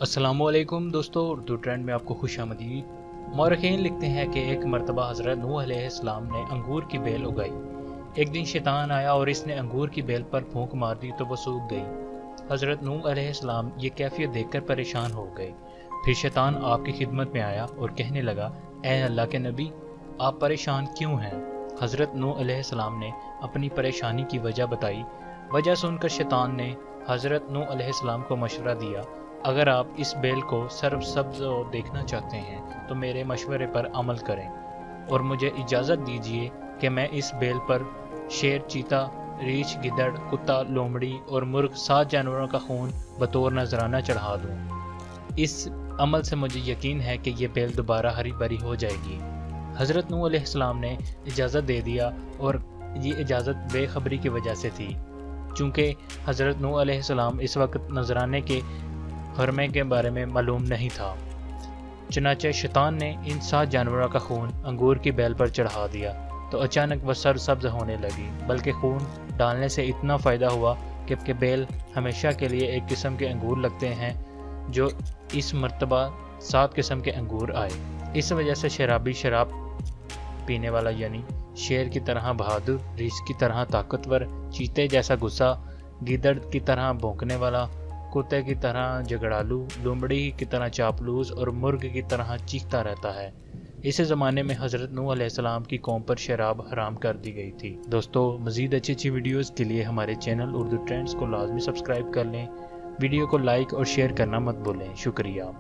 अस्सलामु अलैकुम दोस्तों, उर्दू ट्रेंड में आपको खुश आमदीद। मौरखीन लिखते हैं कि एक मरतबा हज़रत नूह अलैहिस्सलाम ने अंगूर की बेल उगाई। एक दिन शैतान आया और इसने अंगूर की बेल पर फूंक मार दी तो वो सूख गई। हज़रत नूह अलैहिस्सलाम ये कैफियत देखकर परेशान हो गए। फिर शैतान आपकी खिदमत में आया और कहने लगा, ए अल्लाह के नबी, आप परेशान क्यों हैं? हज़रत नूह अलैहिस्सलाम ने अपनी परेशानी की वजह बताई। वजह सुनकर शैतान ने हज़रत नूह अलैहिस्सलाम को मशवरा दिया, अगर आप इस बेल को सरसब्ज देखना चाहते हैं तो मेरे मशवरे पर अमल करें और मुझे इजाज़त दीजिए कि मैं इस बेल पर शेर, चीता, रीछ, गिद्दड़, कुत्ता, लोमड़ी और मुर्ग 7 जानवरों का खून बतौर नजराना चढ़ा दूं। इस अमल से मुझे यकीन है कि ये बेल दोबारा हरी भरी हो जाएगी। हज़रत नूह अलैहिस्सलाम ने इजाज़त दे दिया और ये इजाज़त बेखबरी की वजह से थी, चूँकि हज़रत नूह अलैहिस्सलाम इस वक्त नजराने के हरमे के बारे में मालूम नहीं था। चुनाचे शैतान ने इन 7 जानवरों का खून अंगूर की बेल पर चढ़ा दिया तो अचानक वह सरसब्ज होने लगी, बल्कि खून डालने से इतना फ़ायदा हुआ कि बेल हमेशा के लिए एक किस्म के अंगूर लगते हैं, जो इस मर्तबा 7 किस्म के अंगूर आए। इस वजह से शराबी शराब पीने वाला यानी शेर की तरह बहादुर, रीछ की तरह ताकतवर, चीते जैसा गुस्सा, गिद्दड़ की तरह भौंकने वाला, कुत्ते की तरह झगड़ालू, लोमड़ी की तरह चापलूस और मुर्ग की तरह चीखता रहता है। इस ज़माने में हज़रत नूह अलैहिस्सलाम की कौम पर शराब हराम कर दी गई थी। दोस्तों, मज़ीद अच्छी वीडियोज़ के लिए हमारे चैनल उर्दू ट्रेंड्स को लाजमी सब्सक्राइब कर लें। वीडियो को लाइक और शेयर करना मत भूलें। शुक्रिया।